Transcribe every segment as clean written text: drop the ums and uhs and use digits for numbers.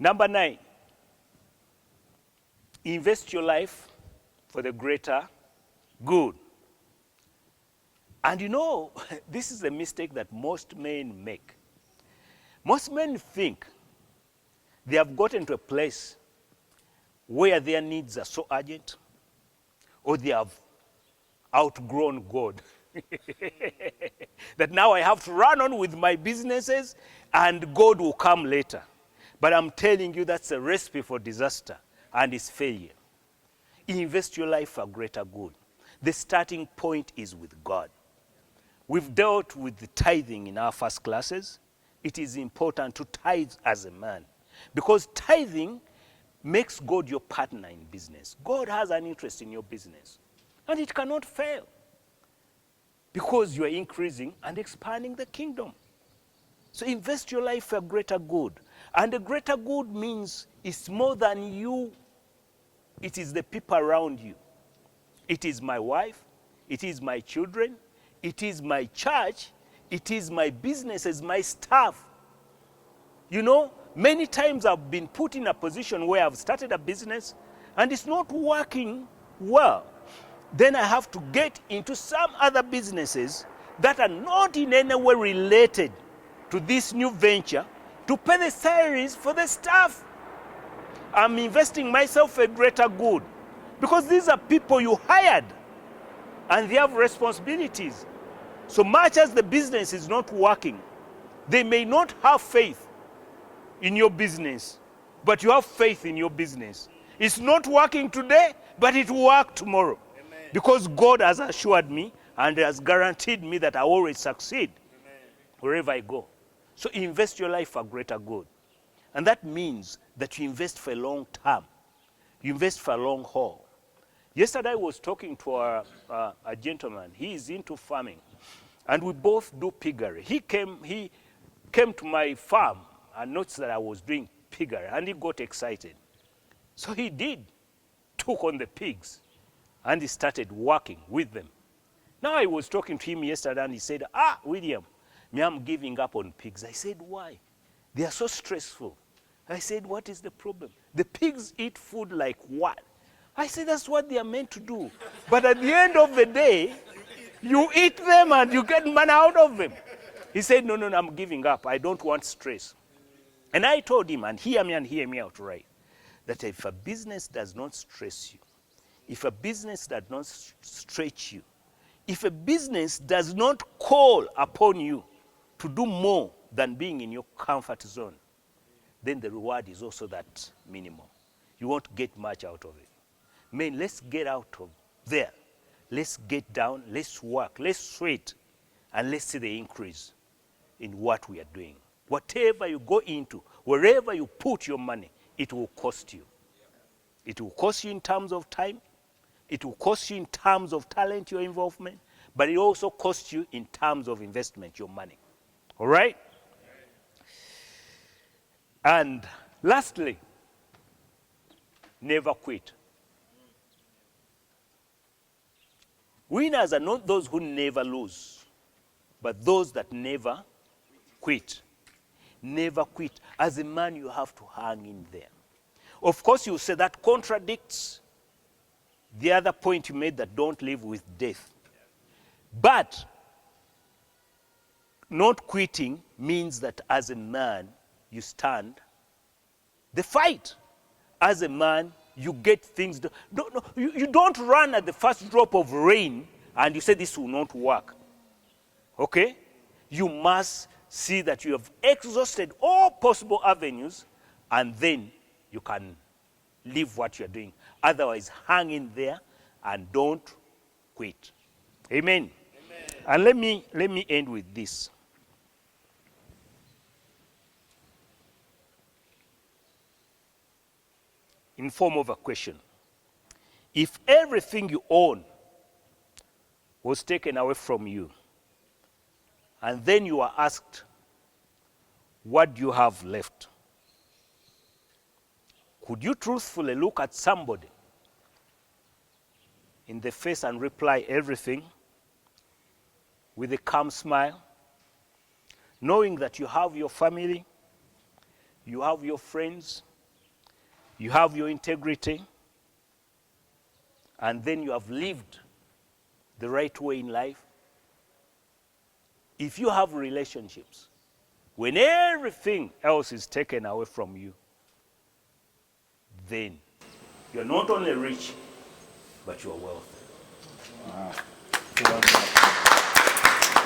Number 9, invest your life for the greater good. And you know, this is a mistake that most men make. Most men think they have gotten to a place where their needs are so urgent, or they have outgrown God. That now I have to run on with my businesses and God will come later. But I'm telling you, that's a recipe for disaster and it's failure. Invest your life for greater good. The starting point is with God. We've dealt with the tithing in our first classes. It is important to tithe as a man, because tithing makes God your partner in business. God has an interest in your business, and it cannot fail, because you are increasing and expanding the kingdom. So invest your life for greater good. And the greater good means it's more than you. It is the people around you. It is my wife. It is my children. It is my church. It is my businesses, my staff. You know, many times I've been put in a position where I've started a business and it's not working well. Then I have to get into some other businesses that are not in any way related to this new venture to pay the salaries for the staff. I'm investing myself for greater good, because these are people you hired and they have responsibilities. So much as the business is not working, they may not have faith in your business, but you have faith in your business. It's not working today, but it will work tomorrow. Amen. Because God has assured me and has guaranteed me that I always succeed. Amen. Wherever I go. So invest your life for greater good. And that means that you invest for a long term. You invest for a long haul. Yesterday I was talking to a gentleman. He is into farming. And we both do piggery. He came to my farm and noticed that I was doing piggery, and he got excited. So he took on the pigs, and he started working with them. Now I was talking to him yesterday, and he said, William, I'm giving up on pigs. I said, why? They are so stressful. I said, what is the problem? The pigs eat food like what? I said, that's what they are meant to do. But at the end of the day, you eat them and you get money out of them. He said, no, I'm giving up. I don't want stress. And I told him, and hear me out right, that if a business does not stress you, if a business does not stretch you, if a business does not call upon you to do more than being in your comfort zone, then the reward is also that minimal. You won't get much out of it. Man, let's get out of there. Let's get down, let's work, let's sweat, and let's see the increase in what we are doing. Whatever you go into, wherever you put your money, it will cost you. It will cost you in terms of time. It will cost you in terms of talent, your involvement. But it also costs you in terms of investment, your money. All right? And lastly, never quit. Winners are not those who never lose, but those that never quit. Never quit. As a man, you have to hang in there. Of course, you say that contradicts the other point you made, that don't live with death. But not quitting means that as a man, you stand the fight. As a man, you get things done. You don't run at the first drop of rain and you say this will not work. Okay? You must see that you have exhausted all possible avenues, and then you can leave what you're doing. Otherwise, hang in there and don't quit. Amen. Amen. And let me end with this. In form of a question. If everything you own was taken away from you, and then you are asked, what do you have left? Could you truthfully look at somebody in the face and reply everything with a calm smile, knowing that you have your family, you have your friends, you have your integrity, and then you have lived the right way in life, if you have relationships, when everything else is taken away from you, then you're not only rich, but you're wealthy. Wow.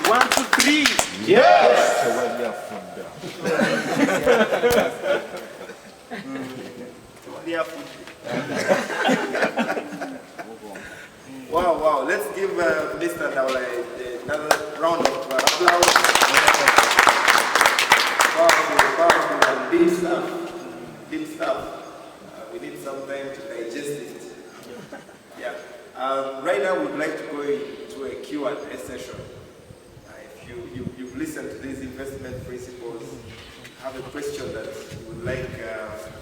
1, 2, 3. Yes! Wow, wow. Let's give Mr. Daula another round of applause. Powerful, and deep stuff. Deep stuff. We need some time to digest it. Yeah. Right now, we'd like to go into a Q&A session. If you've listened to these investment principles, have a question that you would like answered.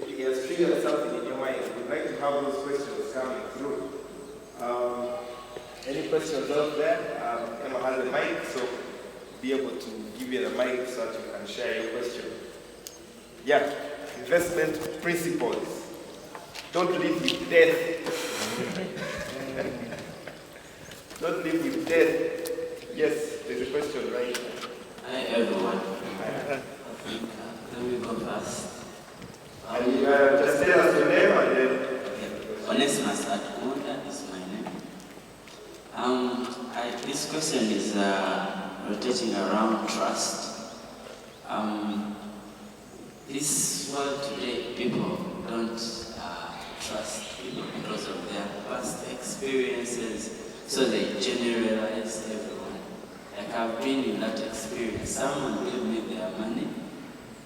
He has triggered something in your mind. We'd like to have those questions coming through. Any questions out there? Emma has the mic, so be able to give you the mic so that you can share your question. Yeah, investment principles. Don't live with death. Don't live with death. Yes, there's a question right now. Hi everyone. Let me go first. And just tell us your name and then... Onesimus Atkunda is my name. This question is rotating around trust. This world today, people don't trust people because of their past experiences, so they generalize everyone. Like I've been in that experience. Someone gave me their money.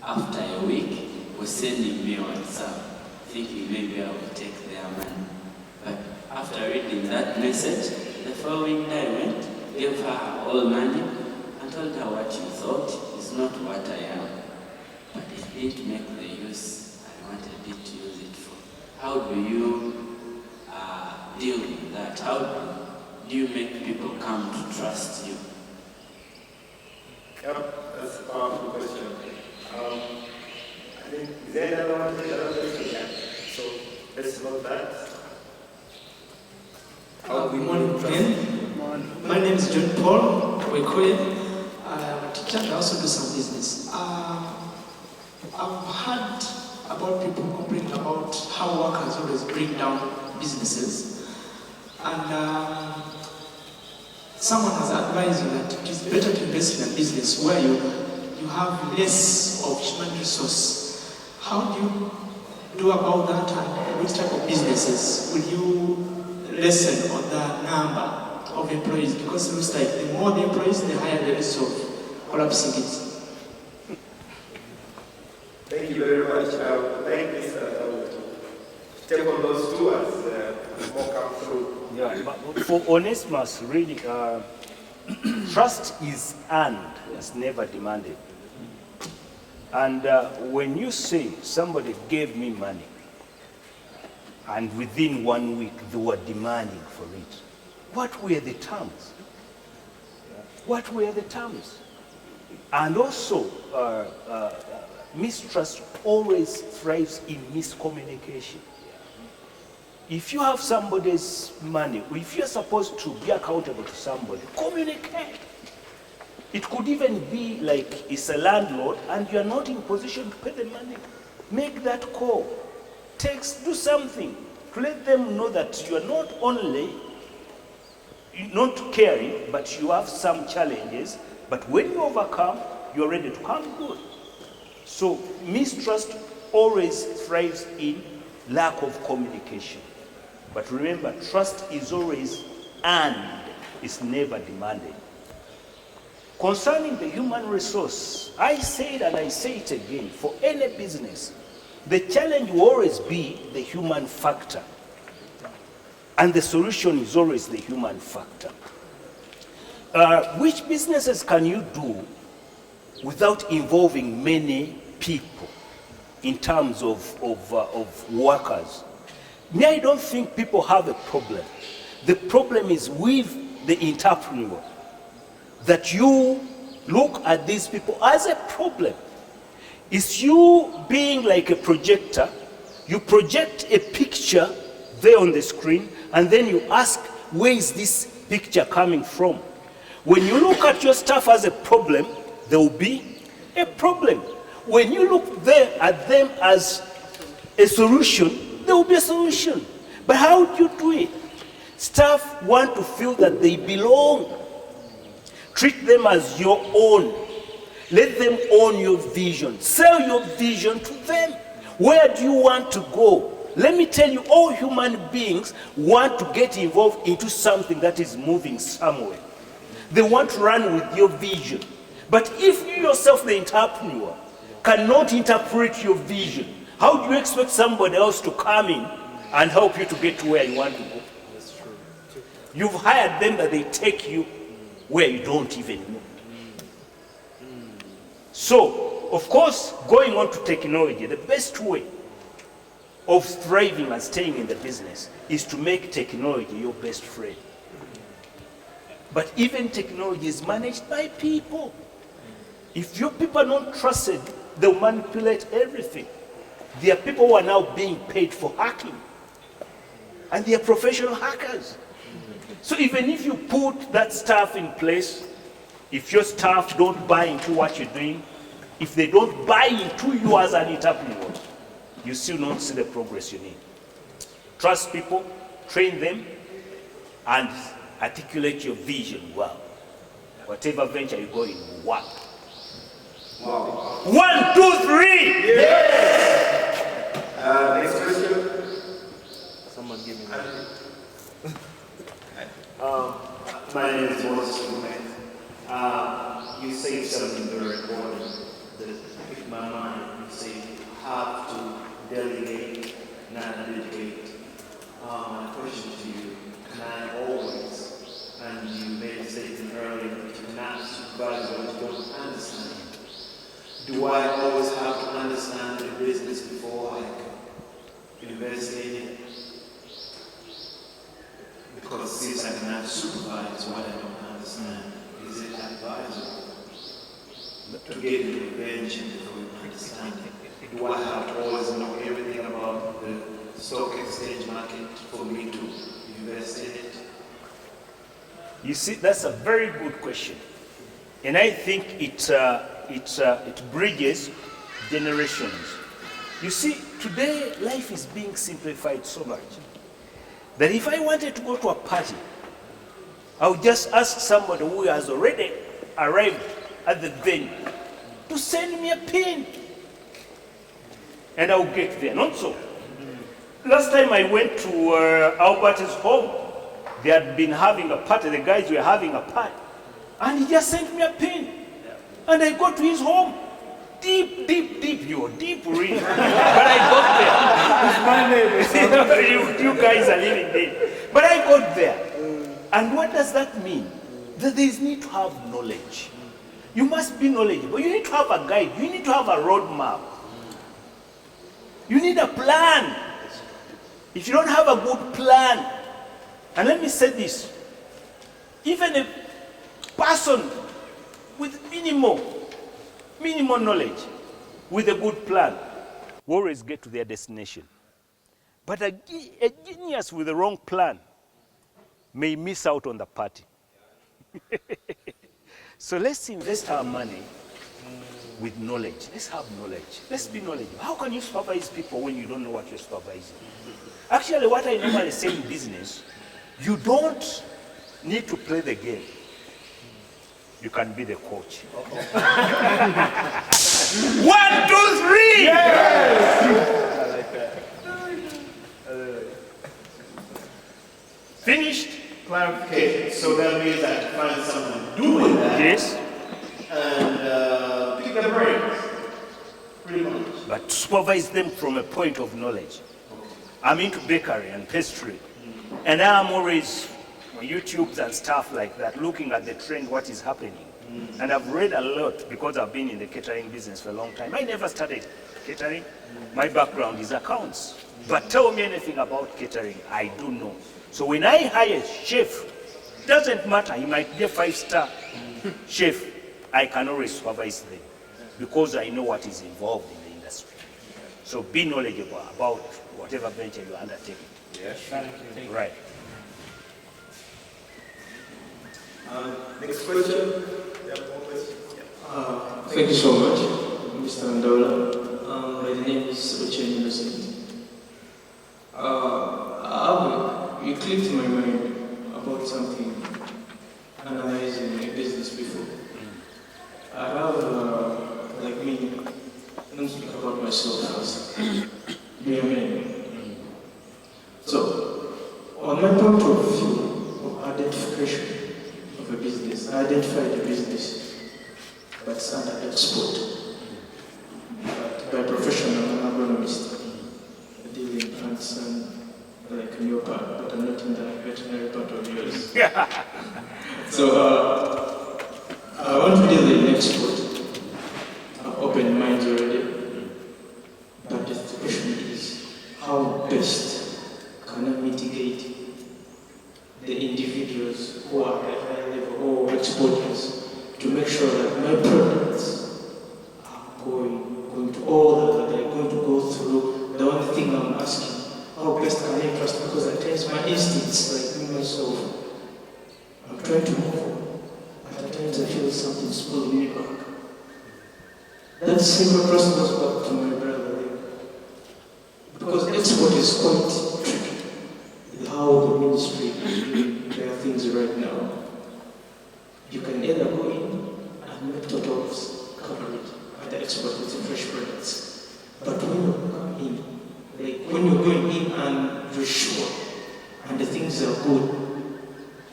After a week, was sending me WhatsApp, thinking maybe I will take their money. But after reading that message, the following day I went, gave her all money, and told her what you thought is not what I am. But it didn't make the use I wanted it to use it for. How do you deal with that? How do you make people come to trust you? Yep, that's a powerful question. I think, is there another one? Yeah. So, let's note that. Good morning, Ben. My name is John Paul Wekoye. I'm a teacher and I also do some business. I've heard about people complaining about how workers always bring down businesses. And someone has advised you that it is better to invest in a business where you have less of human resource. How do you do about that, and which type of businesses will you lessen on the number of employees? Because it looks like the more the employees, the higher the risk of collapsing it. Thank you very much. Thank you, sir. Take on those two as more come through. Yeah, but for Onesimus, really, trust is earned, it's never demanded. And when you say somebody gave me money, and within 1 week they were demanding for it, what were the terms? What were the terms? And also, mistrust always thrives in miscommunication. If you have somebody's money, if you're supposed to be accountable to somebody, communicate. It could even be like it's a landlord and you're not in position to pay the money. Make that call. Text, do something to let them know that you're not only not caring, but you have some challenges, but when you overcome, you're ready to come good. So mistrust always thrives in lack of communication. But remember, trust is always earned, it's never demanded. Concerning the human resource, I said and I say it again, for any business, the challenge will always be the human factor. And the solution is always the human factor. Which businesses can you do without involving many people in terms of workers? Me, I don't think people have a problem. The problem is with the entrepreneur, that you look at these people as a problem. is you being like a projector. You project a picture there on the screen, and then you ask, where is this picture coming from? When you look at your stuff as a problem, there will be a problem. When you look there at them as a solution, there will be a solution. But how do you do it? Staff want to feel that they belong. Treat them as your own. Let them own your vision. Sell your vision to them. Where do you want to go? Let me tell you, all human beings want to get involved into something that is moving somewhere. They want to run with your vision. But if you yourself, the entrepreneur, cannot interpret your vision, how do you expect somebody else to come in and help you to get to where you want to go? You've hired them that they take you where you don't even know. So, of course, going on to technology, the best way of thriving and staying in the business is to make technology your best friend. But even technology is managed by people. If your people are not trusted, they'll manipulate everything. There are people who are now being paid for hacking. And they are professional hackers. So even if you put that stuff in place, if your staff don't buy into what you're doing, if they don't buy into you as an entrepreneur, you still don't see the progress you need. Trust people, train them, and articulate your vision well. Whatever venture you go in will work. Wow. 1, 2, 3! Yes! Next question. Someone give me that. My name is Moses. You say something very important that piqued my mind. You say you have to delegate, not dedicate. My question to you, can I always, and you made a statement earlier that you cannot supervise what you don't understand. Do I always have to understand the business before I investigate it? Because since I cannot supervise what I don't understand, is it advisable to get an intervention before you understand it? Do I have to always know everything about the stock exchange market for me to invest in it? You see, that's a very good question. And I think it bridges generations. You see, today life is being simplified so much that if I wanted to go to a party, I would just ask somebody who has already arrived at the venue to send me a pin. And I will get there. Not so. Last time I went to Albert's home, they had been having a party, the guys were having a party. And he just sent me a pin. And I got to his home. Deep, deep, really. But I got there. It's my neighbor. you guys are living there. But I got there. And what does that mean? That there is need to have knowledge. You must be knowledgeable. You need to have a guide. You need to have a roadmap. You need a plan. If you don't have a good plan, and let me say this, even a person with minimal knowledge, with a good plan, will always get to their destination. But a genius with the wrong plan may miss out on the party. So let's invest our money with knowledge. Let's have knowledge. Let's be knowledgeable. How can you supervise people when you don't know what you're supervising? Actually, what I normally say in business, you don't need to play the game. You can be the coach. 1, 2, 3! Yes! I like that. Finished? Clarification. So that means I can find someone doing that. Yes. And pick their brains. Pretty much. But supervise them from a point of knowledge. I'm into bakery and pastry. And I'm always on YouTube and stuff like that, looking at the trend, what is happening. And I've read a lot because I've been in the catering business for a long time. I never started catering. My background is accounts. But tell me anything about catering, I do know. So when I hire a chef, doesn't matter, he might be a 5-star chef, I can always supervise them. because I know what is involved in the industry. So be knowledgeable about whatever venture you're undertaking. Yes. Right. Next question. You have more questions? Thank you so much, Mr. Andola. My name is Ochen Innocent. You clicked my mind about something, analyzing a business before. I have, like me, I don't speak about myself first. Be a man. So, on my point of view of identification of a business, I identified a business, but it's under export. But by profession, I'm an agronomist. I deal in plants and like in your part, but I'm not in the veterinary part of yours. So I want to deal in export. I've opened minds already. But the question is, how best can I mitigate the individuals who are at high level or exporters to make sure that my products are going to all that they're going to go through. The only thing I'm asking, how best can I trust? Because at times my instincts, like me myself, I'm trying to move on, but at times I feel something's pulling me back. That simple trust goes back to my brother there. Because export is quite tricky with how the ministry is doing their things right now. You can either go in and make total coverage at the export with the fresh products. But when you come in, like when you're going in and you're sure and the things are good,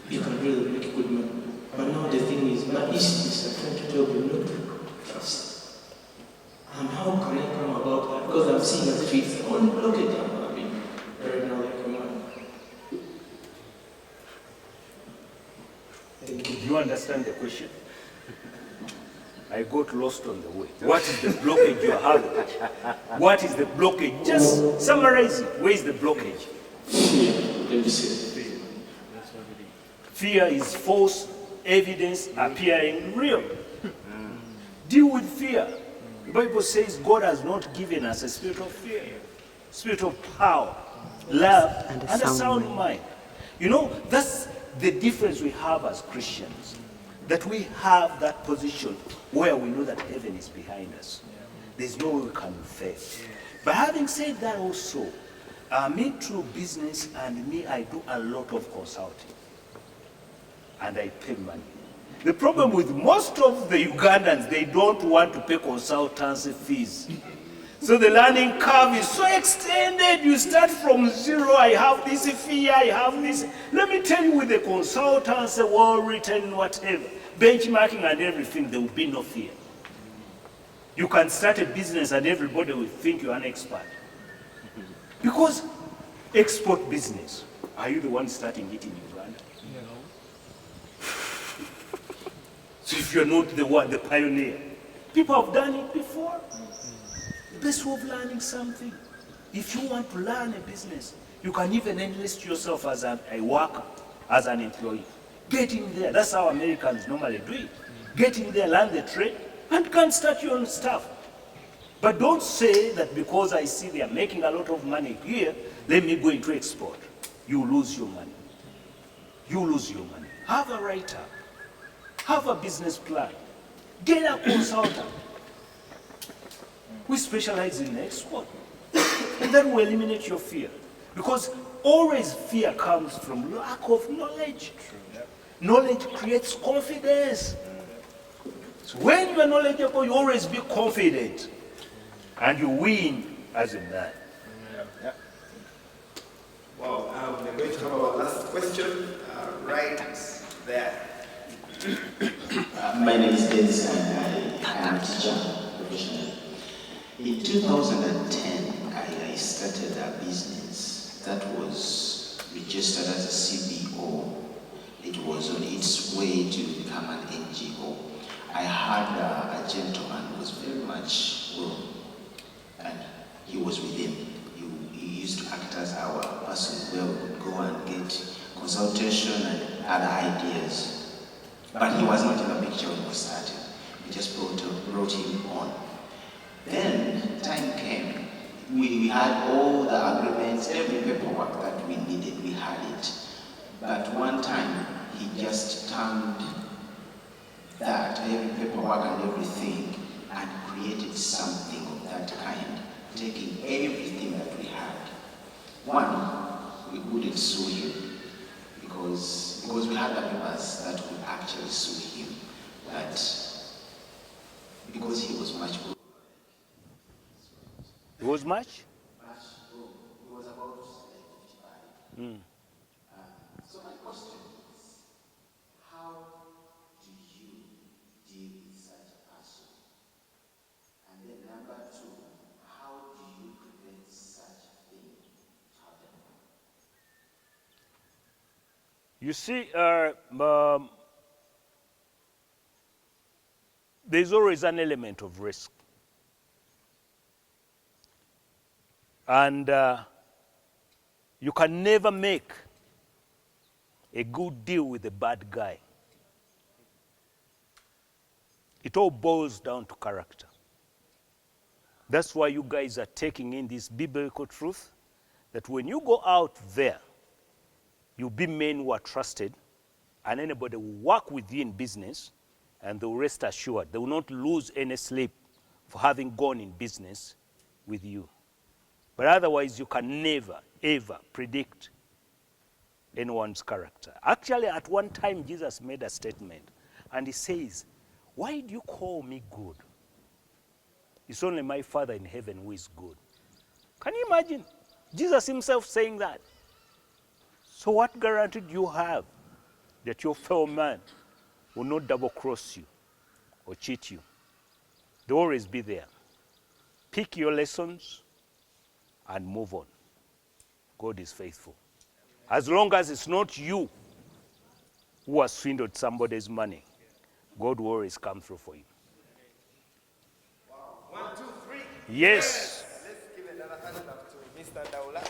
you can really make good money. But now the thing is, my instincts are trying to tell you not to trust. And how can I come about that? Because I'm seeing as if it's the only blockage I'm having right now, like a man. Do you understand the question? I got lost on the way. What is the blockage you are having? What is the blockage? Just summarize it. Where is the blockage? Fear, let me say. Fear is false evidence appearing real. Deal with fear. The Bible says God has not given us a spirit of fear, spirit of power, love, and a sound mind. You know, that's the difference we have as Christians, that we have that position where we know that heaven is behind us. There's no way we can fail. But having said that also, me through business and me, I do a lot of consulting. And I pay money. The problem with most of the Ugandans, they don't want to pay consultancy fees. So the learning curve is so extended. You start from zero. I have this fee, I have this. Let me tell you, with the consultancy, well written, whatever, benchmarking and everything, there will be no fear. You can start a business and everybody will think you're an expert. Because export business, are you the one starting it in Uganda? So if you're not the one, the pioneer, people have done it before. Best way of learning something. If you want to learn a business, you can even enlist yourself as a worker, as an employee. Get in there. That's how Americans normally do it. Get in there, learn the trade, and can start your own stuff. But don't say that because I see they are making a lot of money here, let me go into export. You lose your money. You lose your money. Have a write-up. Have a business plan. Get a consultant. We specialize in export. And that will eliminate your fear. Because always fear comes from lack of knowledge. Knowledge creates confidence. So when you are knowledgeable, you always be confident. And you win as a man. Wow, we're going to have our last question right there. My name is Dennis and I am a teacher professionally. In 2010, I started a business that was registered as a CBO. It was on its way to become an NGO. I had a gentleman who was very much well, and he was with him. He used to act as our person where we would go and get consultation and other ideas. But he was not in the picture when we started, just brought him on. Then time came. We had all the agreements, every paperwork that we needed, we had it. But one time, he just turned that, every paperwork and everything, and created something of that kind, taking everything that we had. One, we wouldn't sue him because we had the papers that would actually sue him, but because he was much good. It was much? He was about 55. So my question is, how do you deal with such a person? And then number two, how do you prevent such a thing to happen? You see, there's always an element of risk. And you can never make a good deal with a bad guy. It all boils down to character. That's why you guys are taking in this biblical truth that when you go out there, you'll be men who are trusted, and anybody will work with you in business, and they'll rest assured they will not lose any sleep for having gone in business with you. But otherwise, you can never, ever predict anyone's character. Actually, at one time, Jesus made a statement, and he says, "Why do you call me good? It's only my Father in heaven who is good." Can you imagine Jesus himself saying that? So what guarantee do you have that your fellow man will not double-cross you or cheat you? They'll always be there. Pick your lessons and move on. God is faithful. As long as it's not you who has swindled somebody's money, God will always come through for you. Wow. 1, 2, 3. Yes. Let's give another hand up to Mr. Daula.